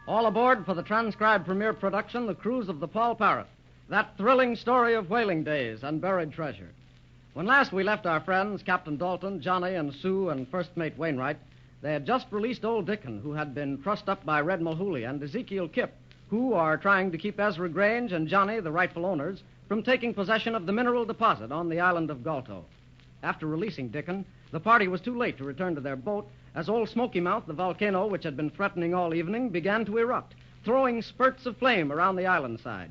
All aboard for the transcribed premiere production, The Cruise of the Poll Parrot, that thrilling story of whaling days and buried treasure. When last we left our friends, Captain Dalton, Johnny, and Sue, and First Mate Wainwright, they had just released Old Dickson, who had been trussed up by Red Mahooley, and Ezekiel Kip, who are trying to keep Ezra Grange and Johnny, the rightful owners, from taking possession of the mineral deposit on the island of Galto. After releasing Dickon, the party was too late to return to their boat as Old Smoky Mouth, the volcano which had been threatening all evening, began to erupt, throwing spurts of flame around the island side.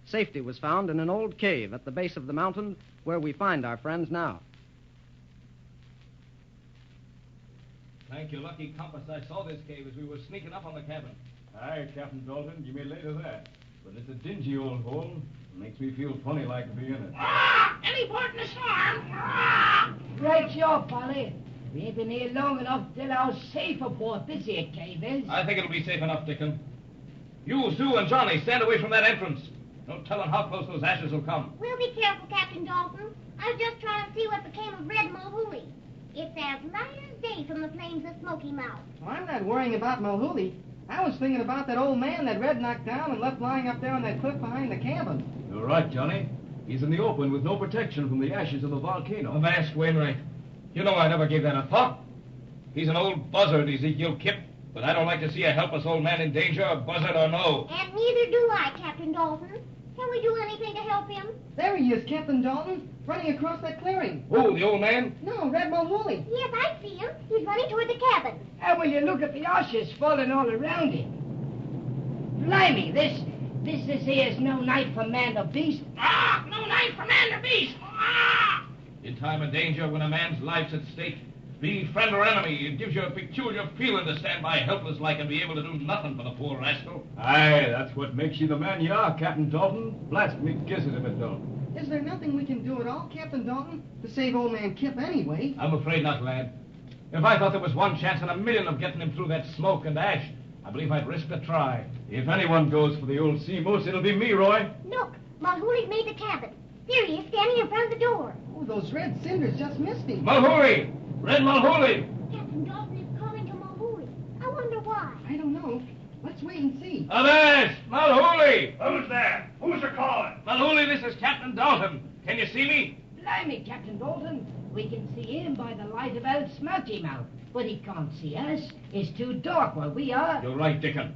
Safety was found in an old cave at the base of the mountain where we find our friends now. Thank your lucky compass, I saw this cave as we were sneaking up on the cabin. Aye, Captain Dalton, you may lay to that. But it's a dingy old hole. It makes me feel funny like to be in it. Any port in the storm? Right, sure, Polly. We ain't been here long enough to tell how safe aboard this here cave is. I think it'll be safe enough, Dickon. You, Sue, and Johnny, stand away from that entrance. No telling how close those ashes will come. We'll be careful, Captain Dalton. I was just trying to see what became of Red Mahooley. It's as light as day from the flames of Smoky Mouth. Well, I'm not worrying about Mahooley. I was thinking about that old man that Red knocked down and left lying up there on that cliff behind the cabin. You're right, Johnny. He's in the open with no protection from the ashes of the volcano. Avast, Wainwright. You know I never gave that a thought. He's an old buzzard, Ezekiel Kip, but I don't like to see a helpless old man in danger, buzzard or no. And neither do I, Captain Dalton. Can we do anything to help him? There he is, Captain Dalton, running across that clearing. Who, the old man? No, Red Mahooley. Yes, I see him. He's running toward the cabin. How will you look at the ashes falling all around him? Blimey, this here's no night for man or beast. No night for man or beast. In time of danger, when a man's life's at stake, be friend or enemy, it gives you a peculiar feeling to stand by helpless like and be able to do nothing for the poor rascal. Aye, that's what makes you the man you are, Captain Dalton. Blast me gizzard if it don't. Is there nothing we can do at all, Captain Dalton, to save old man Kip anyway? I'm afraid not, lad. If I thought there was one chance in a million of getting him through that smoke and ash, I believe I'd risk a try. If anyone goes for the old sea moose, it'll be me, Roy. Look, Mahooley's made the cabin. There he is, standing in front of the door. Oh, those red cinders just missed him. Mahooley! Red Mahooley! Captain Dalton is calling to Mahooley. I wonder why. I don't know. Let's wait and see. Avast! Mahooley! Who's there? Who's a calling? Mahooley, this is Captain Dalton. Can you see me? Blimey, Captain Dalton. We can see him by the light of Old Smoky Mouth, but he can't see us. It's too dark where we are. You're right, Dickon.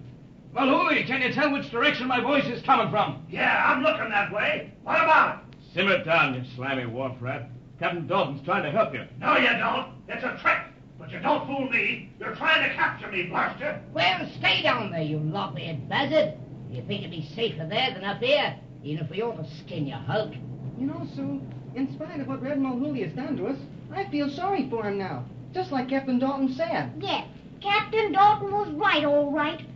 Mahooley, can you tell which direction my voice is coming from? Yeah, I'm looking that way. What about it? Simmer down, you slimy wharf rat. Captain Dalton's trying to help you. No, you don't. It's a trick. But you don't fool me. You're trying to capture me, blaster. Well, stay down there, you lop-eared buzzard. You think it'd be safer there than up here, even if we ought to skin your hulk. You know, Sue, in spite of what Red Mahooley has done to us, I feel sorry for him now. Just like Captain Dalton said. Yes, Captain Dalton was right, all right.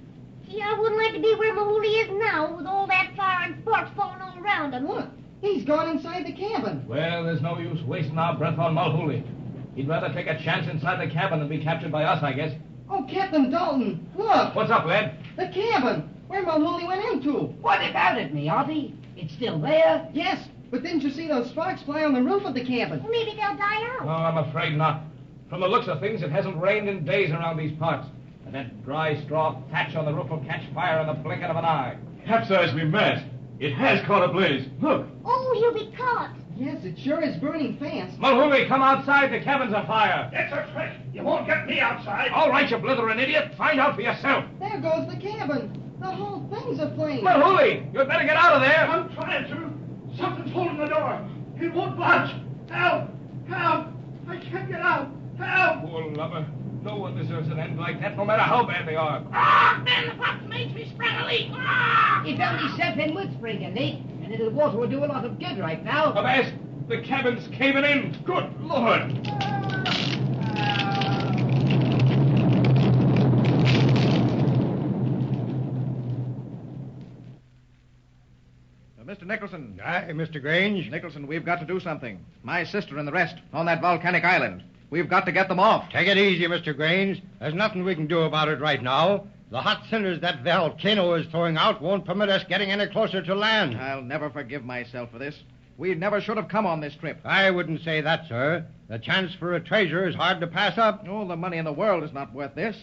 Gee, I wouldn't like to be where Mahooley is now with all that fire and sparks falling all around him. Look, he's gone inside the cabin. Well, there's no use wasting our breath on Mahooley. He'd rather take a chance inside the cabin than be captured by us, I guess. Oh, Captain Dalton, look. What's up, lad? The cabin, where Mahooley went into. What about it, me hearty? It's still there? Yes, but didn't you see those sparks fly on the roof of the cabin? Well, maybe they'll die out. No, I'm afraid not. From the looks of things, it hasn't rained in days around these parts. And that dry straw thatch on the roof will catch fire in the blinking of an eye. Capsize me mast. It has caught ablaze. Look. Oh, he'll be caught. Yes, it sure is burning fast. Mahooley, come outside. The cabin's afire. It's a trick. You won't get me outside. All right, you blithering idiot. Find out for yourself. There goes the cabin. The whole thing's aflame. Mahooley, you'd better get out of there. I'm trying to. Something's holding the door. It won't budge. Help! Help! I can't get out. Help! Poor lubber. No one deserves an end like that, no matter how bad they are. Ben, the fox makes me spring a leak. If only something would spring a leak, and a little water would do a lot of good right now. Avast! The cabin's caving in. Good Lord! Mr. Nicholson. Aye, Mr. Grange. Nicholson, we've got to do something. My sister and the rest on that volcanic island. We've got to get them off. Take it easy, Mr. Grange. There's nothing we can do about it right now. The hot cinders that volcano is throwing out won't permit us getting any closer to land. I'll never forgive myself for this. We never should have come on this trip. I wouldn't say that, sir. The chance for a treasure is hard to pass up. Oh, the money in the world is not worth this.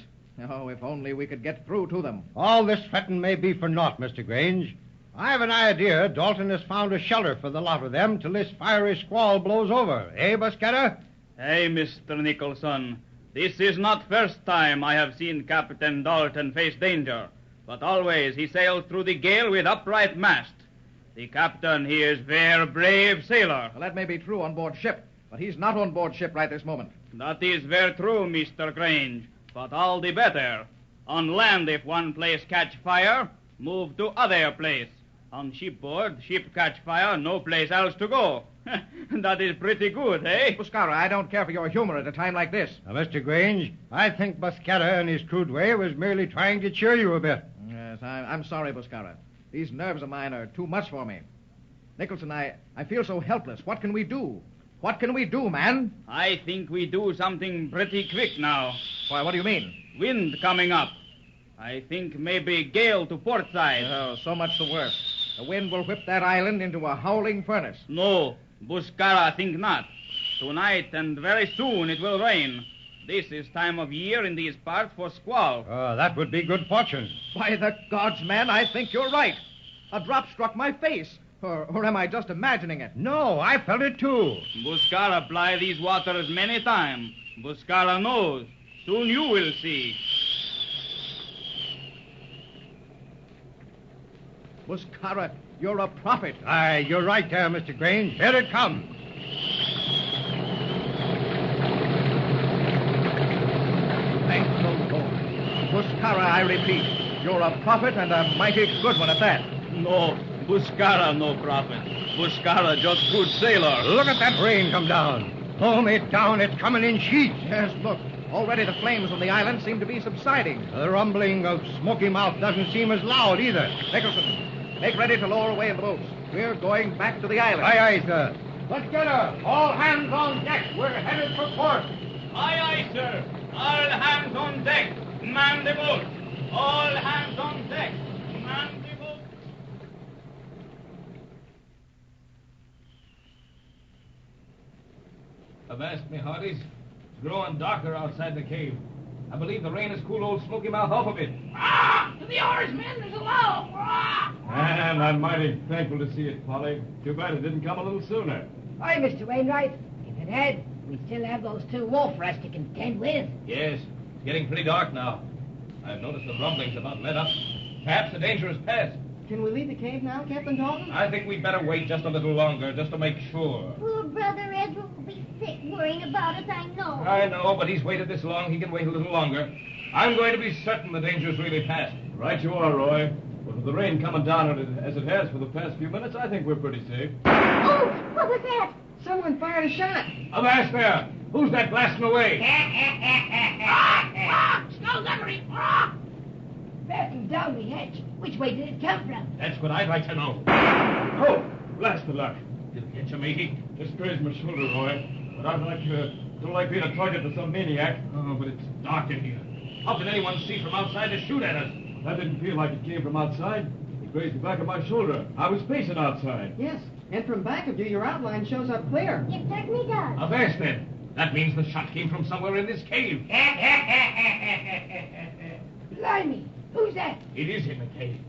Oh, if only we could get through to them. All this fretting may be for naught, Mr. Grange. I have an idea Dalton has found a shelter for the lot of them till this fiery squall blows over. Eh, Buscetta? Hey, Mr. Nicholson. This is not first time I have seen Captain Dalton face danger, but always he sails through the gale with upright mast. The captain, he is very brave sailor. Well, that may be true on board ship, but he's not on board ship right this moment. That is very true, Mr. Grange, but all the better. On land, if one place catch fire, move to other place. On shipboard, ship catch fire, no place else to go. That is pretty good, eh? Buscara, I don't care for your humor at a time like this. Now, Mr. Grange, I think Buscetta in his crude way was merely trying to cheer you a bit. Yes, I'm sorry, Buscara. These nerves of mine are too much for me. Nicholson, I feel so helpless. What can we do? What can we do, man? I think we do something pretty quick now. Why, what do you mean? Wind coming up. I think maybe gale to port side. Oh, so much the worse. The wind will whip that island into a howling furnace. No, Buscara think not. Tonight and very soon it will rain. This is time of year in these parts for squall. Oh, that would be good fortune. By the gods, man, I think you're right. A drop struck my face. Or am I just imagining it? No, I felt it too. Buscara ply these waters many times. Buscara knows. Soon you will see. Buscara, you're a prophet. Aye, you're right there, Mr. Grange. Here it comes. Thank the Lord. Buscara, I repeat, you're a prophet and a mighty good one at that. No, Buscara no prophet. Buscara just good sailor. Look at that rain come down. Hold it down, it's coming in sheets. Yes, look. Already the flames on the island seem to be subsiding. The rumbling of Smoky Mouth doesn't seem as loud either. Nicholson, make ready to lower away in the boats. We're going back to the island. Aye, aye, sir. Let's get her. All hands on deck. We're headed for port. Aye, aye, sir. All hands on deck. Man the boat. All hands on deck. Man the boat. Avast me, hearties. It's growing darker outside the cave. I believe the rain has cooled old Smoky Mouth off a bit. Ah! To the oars, men! There's a lull! Ah! And I'm mighty thankful to see it, Polly. Too bad it didn't come a little sooner. Aye, Mr. Wainwright. If it had, we still have those two wolf for us to contend with. Yes, it's getting pretty dark now. I've noticed the rumblings about let up. Perhaps the danger is past. Can we leave the cave now, Captain Dalton? I think we'd better wait just a little longer, just to make sure. Poor brother Ezra will be sick worrying about us, I know. I know, but he's waited this long, he can wait a little longer. I'm going to be certain the danger's really past. Right you are, Roy. But with the rain coming down as it has for the past few minutes, I think we're pretty safe. Oh, what was that? Someone fired a shot. Avast there! Who's that blasting away? Skullduggery! Ah! Batten down the hatch. Which way did it come from? That's what I'd like to know. Oh, blast the luck. Did it get you, matey? Just grazed my shoulder, Roy. But don't like being a target to some maniac. Oh, but it's dark in here. How can anyone see from outside to shoot at us? That didn't feel like it came from outside. It grazed the back of my shoulder. I was facing outside. Yes, and from back of you, your outline shows up clear. It certainly does. Avast then. That means the shot came from somewhere in this cave. Blimey! Who's that? It is in the cave.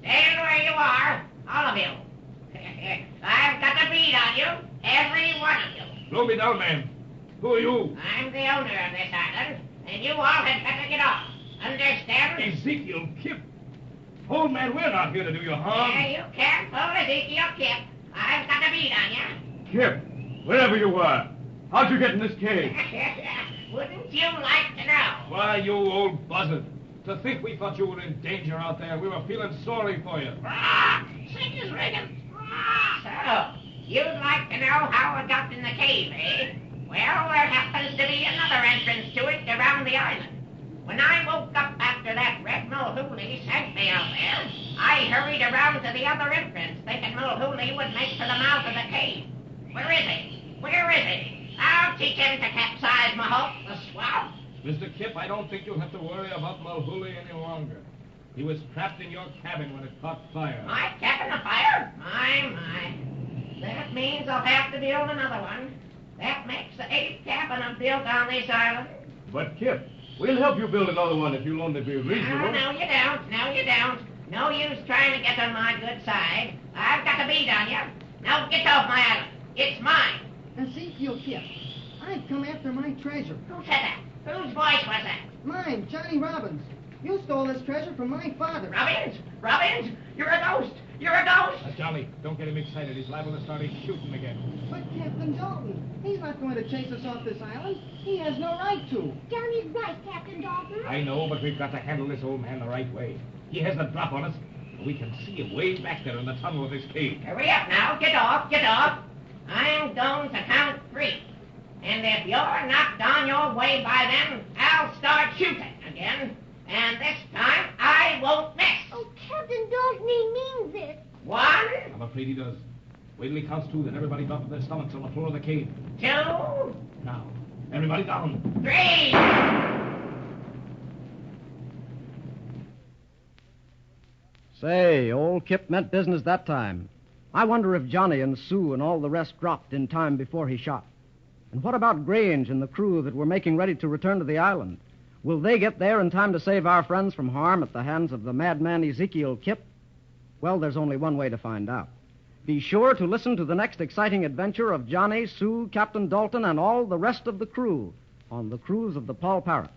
Stand where you are, all of you. I've got a bead on you, every one of you. Slow me down, man. Who are you? I'm the owner of this island, and you all had better get off. Understand? Ezekiel Kip. Old man, we're not here to do you harm. Yeah, you can't pull Ezekiel Kip. I've got a bead on you. Kip, wherever you are, how'd you get in this cave? Wouldn't you like to know? Why, you old buzzard. To think we thought you were in danger out there. We were feeling sorry for you. Sing is rigging. So, you'd like to know how I got in the cave, eh? Well, there happens to be another entrance to it around the island. When I woke up after that Red Mahooley sent me out there, I hurried around to the other entrance, thinking Mahooley would make for the mouth of the cave. Where is he? Where is he? I'll teach him to capsize my hook, the swab. Mr. Kip, I don't think you'll have to worry about Mahooley any longer. He was trapped in your cabin when it caught fire. My cabin afire? My. That means I'll have to build another one. That makes the 8th cabin I've built on this island. But, Kip, We'll help you build another one if you'll only be reasonable. No, you don't. No, you don't. No use trying to get on my good side. I've got a bead on you. Now get off my island. It's mine. Ezekiel Kip, I've come after my treasure. Who said that? Whose voice was that? Mine, Johnny Robbins. You stole this treasure from my father. Robbins? Robbins? You're a ghost. You're a ghost. Johnny, don't get him excited. He's liable to start shooting again. But Captain Dalton, he's not going to chase us off this island. He has no right to. Johnny's right, Captain Dalton. I know, but we've got to handle this old man the right way. He has the drop on us. We can see him way back there in the tunnel of his cave. Hurry up now. Get off. Get off. I'm going to count 3. And if you're knocked on your way by then, I'll start shooting again. And this time, I won't miss. Oh, Captain Dalton, he means it. 1, I'm afraid he does. Wait till he counts 2, then everybody drop their stomachs on the floor of the cave. 2, Now, everybody down. 3. Say, old Kip meant business that time. I wonder if Johnny and Sue and all the rest dropped in time before he shot. And what about Grange and the crew that were making ready to return to the island? Will they get there in time to save our friends from harm at the hands of the madman Ezekiel Kip? Well, there's only one way to find out. Be sure to listen to the next exciting adventure of Johnny, Sue, Captain Dalton, and all the rest of the crew on the cruise of the Poll Parrot.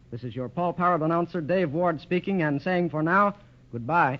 This is your Poll Parrot announcer, Dave Ward, speaking and saying for now, goodbye.